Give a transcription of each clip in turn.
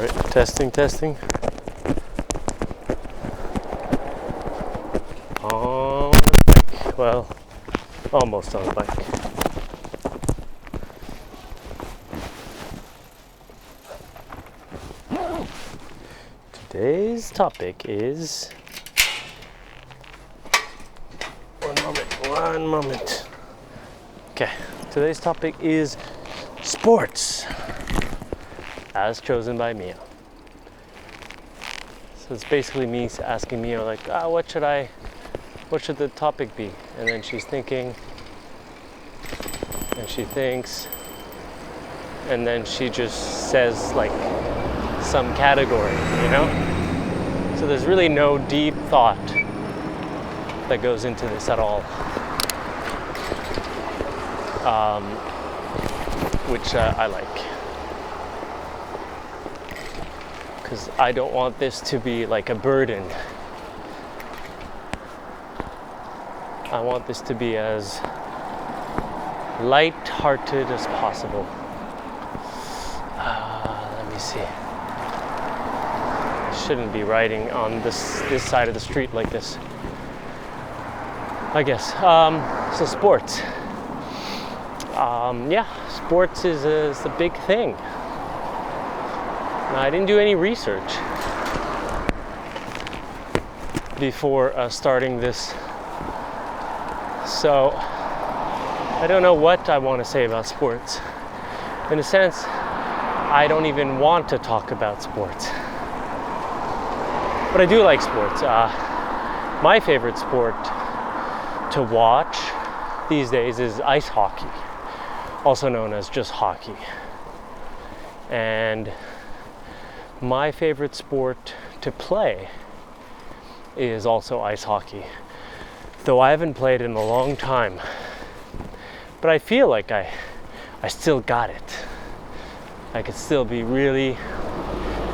Alright, testing. On the bike. Well, almost on the bike. Today's topic is... One moment. Okay, today's topic is sports, as chosen by Mia. So it's basically me asking Mia, like, what should the topic be? And then she's thinking, and she thinks, and then she just says, like, some category, you know? So there's really no deep thought that goes into this at all. Which I like. Because I don't want this to be like a burden. I want this to be as light-hearted as possible. Let me see. I shouldn't be riding on this side of the street like this, I guess. So sports. Sports is a big thing. Now, I didn't do any research before starting this, so I don't know what I want to say about sports. In a sense, I don't even want to talk about sports. But I do like sports. My favorite sport to watch these days is ice hockey, also known as just hockey. And my favorite sport to play is also ice hockey, though I haven't played in a long time. But I feel like I still got it. I could still be really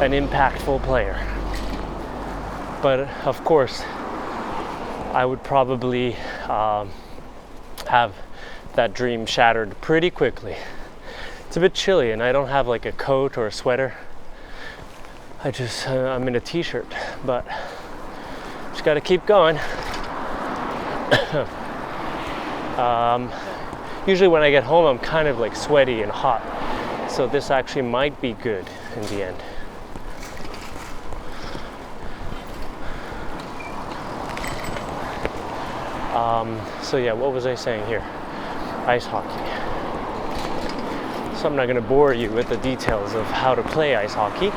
an impactful player. But of course, I would probably have that dream shattered pretty quickly. It's a bit chilly and I don't have like a coat or a sweater. I'm in a t-shirt, but just gotta keep going. Usually when I get home, I'm kind of like sweaty and hot. So this actually might be good in the end. So yeah, what was I saying here? Ice hockey. So I'm not going to bore you with the details of how to play ice hockey.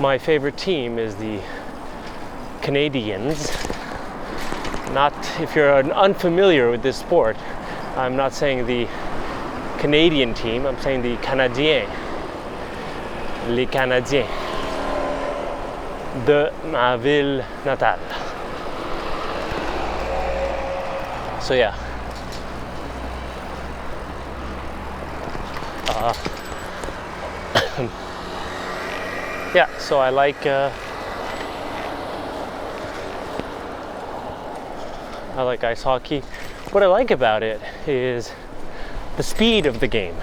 My favorite team is the Canadiens. Not, if you're unfamiliar with this sport, I'm not saying the Canadian team, I'm saying the Canadiens. Les Canadiens de ma ville natale. So yeah. So I like ice hockey. What I like about it is the speed of the game.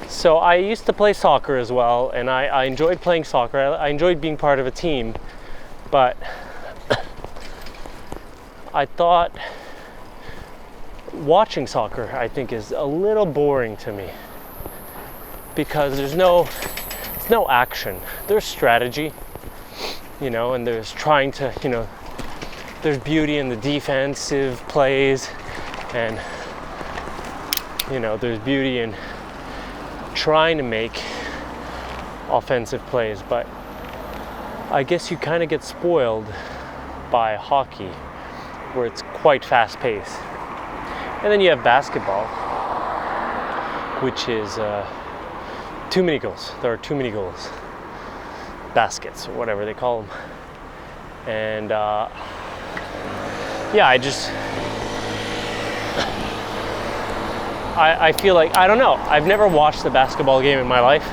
So I used to play soccer as well, and I enjoyed playing soccer. I enjoyed being part of a team, but I thought watching soccer, I think, is a little boring to me because there's no action. There's strategy, and there's trying to, there's beauty in the defensive plays, and there's beauty in trying to make offensive plays. But I guess you kind of get spoiled by hockey, where it's quite fast-paced. And then you have basketball, which is too many goals. There are too many goals. Baskets, or whatever they call them. And I feel like, I don't know, I've never watched a basketball game in my life.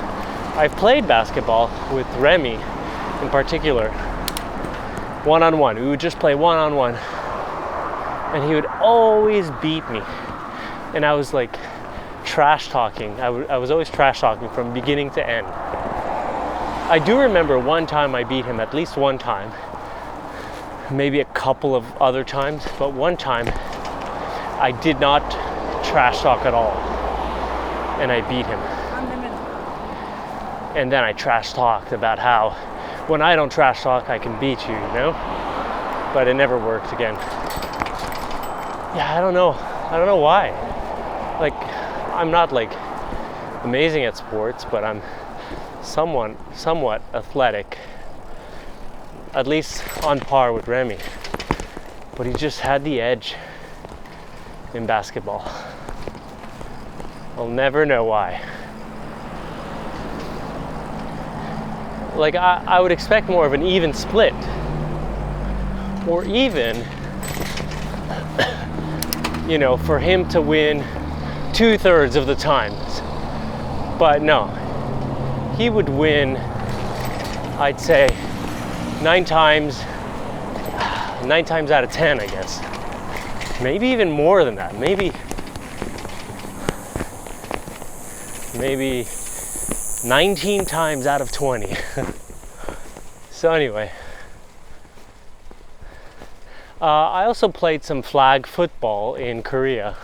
I've played basketball with Remy in particular, one-on-one. We would just play one-on-one, and he would always beat me. And I was like trash talking. I was always trash talking from beginning to end. I do remember one time I beat him, at least one time, maybe a couple of other times, but one time I did not trash talk at all, and I beat him. And then I trash talked about how when I don't trash talk, I can beat you, you know? But it never worked again. Yeah, I don't know why. Like, I'm not like amazing at sports, but I'm somewhat athletic, at least on par with Remy. But he just had the edge in basketball. I'll never know why. Like, I would expect more of an even split, or even, you know, for him to win 2/3 of the times. But no, he would win, I'd say, 9 times out of 10, I guess. Maybe even more than that. Maybe 19 times out of 20. So anyway, I also played some flag football in Korea.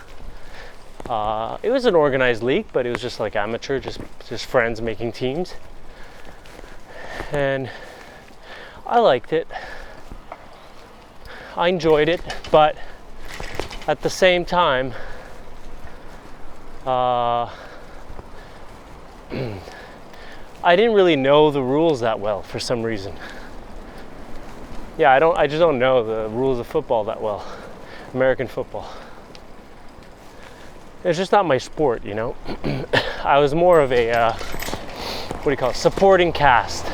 It was an organized league, but it was just like amateur, just friends making teams. And I liked it. I enjoyed it, but at the same time, I didn't really know the rules that well for some reason. Yeah, I just don't know the rules of football that well. American football. It's just not my sport, you know. I was more of a, what do you call it, supporting cast.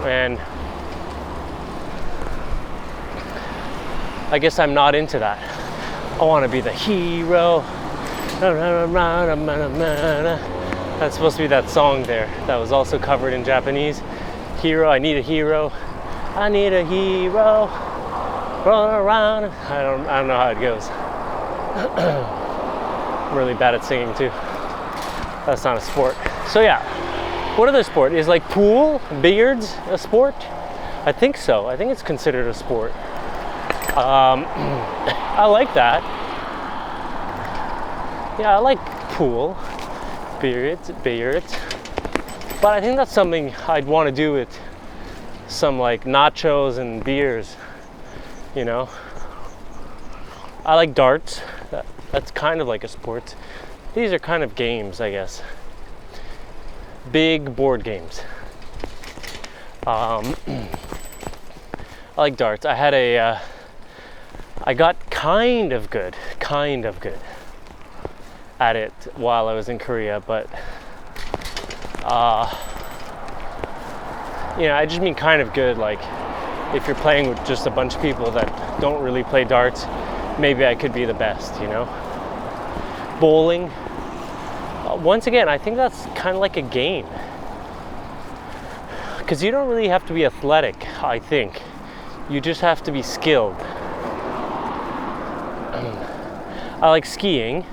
And I guess I'm not into that. I want to be the hero. That's supposed to be that song there that was also covered in Japanese. Hero, I need a hero. I need a hero. Run around. I don't know how it goes. I'm really bad at singing too. That's not a sport. So yeah, what other sport? Is like pool, billiards a sport? I think so. I think it's considered a sport. I like that. Yeah, I like pool, billiards. But I think that's something I'd want to do with some like nachos and beers, you know. I like darts. That's kind of like a sport. These are kind of games, I guess. Big board games. I like darts. I got kind of good at it while I was in Korea, but you know, I just mean kind of good, like if you're playing with just a bunch of people that don't really play darts, maybe I could be the best, you know. Bowling, once again, I think that's kind of like a game, because you don't really have to be athletic. I think you just have to be skilled. I like skiing,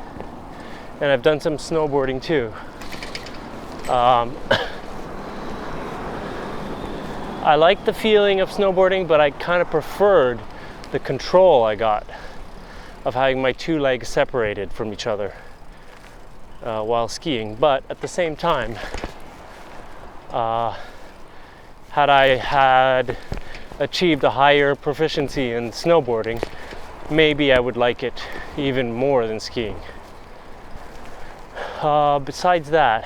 and I've done some snowboarding too. I like the feeling of snowboarding, but I kind of preferred the control I got of having my 2 legs separated from each other while skiing. But at the same time, had I had achieved a higher proficiency in snowboarding, maybe I would like it even more than skiing. Besides that,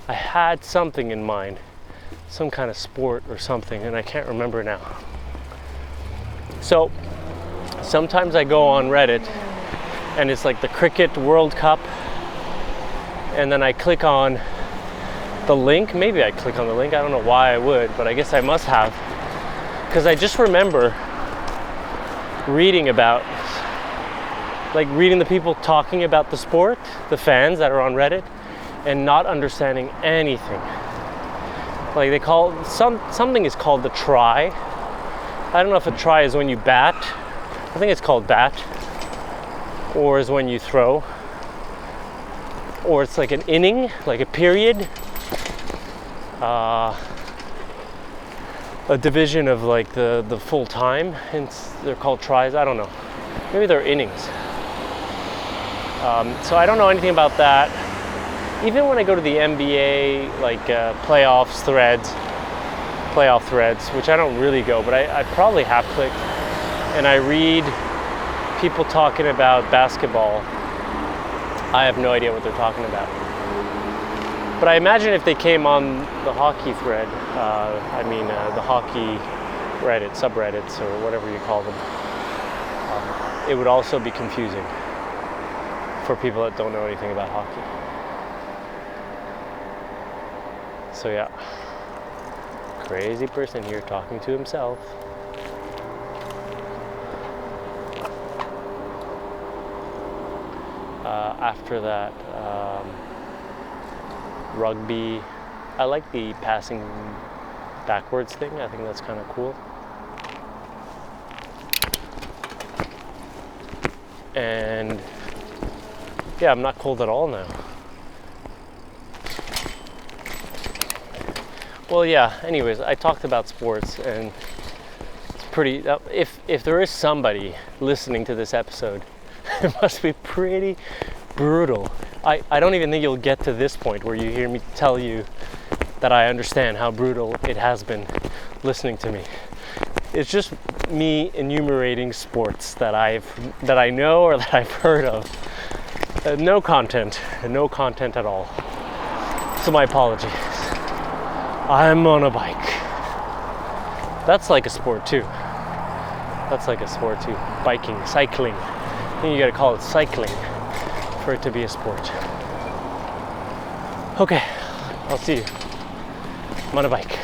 I had something in mind, some kind of sport or something, and I can't remember now. So sometimes I go on Reddit and it's like the Cricket World Cup, and then I click on the link. Maybe I click on the link, I don't know why I would, but I guess I must have, because I just remember reading the people talking about the sport, the fans that are on Reddit, and not understanding anything. Like they call something is called the try. I don't know if a try is when you bat. I think it's called bat. or is when you throw, or it's like an inning, like a period, a division of like the full time, and they're called tries. I don't know. Maybe they're innings. So I don't know anything about that. Even when I go to the NBA, like playoff threads, which I don't really go, but I probably have clicked, and I read people talking about basketball. I have no idea what they're talking about. But I imagine if they came on the hockey thread, the hockey Reddit, subreddits, or whatever you call them, it would also be confusing for people that don't know anything about hockey. So yeah, crazy person here talking to himself. After that, rugby. I like the passing backwards thing. I think that's kind of cool. And yeah, I'm not cold at all now. Well, yeah, anyways, I talked about sports, and it's pretty, if there is somebody listening to this episode, it must be pretty brutal. I don't even think you'll get to this point where you hear me tell you that I understand how brutal it has been listening to me. It's just me enumerating sports that I know or that I've heard of. No content at all. So my apologies. I'm on a bike. That's like a sport too. Biking, cycling. I think you gotta call it cycling for it to be a sport. Okay, I'll see you. I'm on a bike.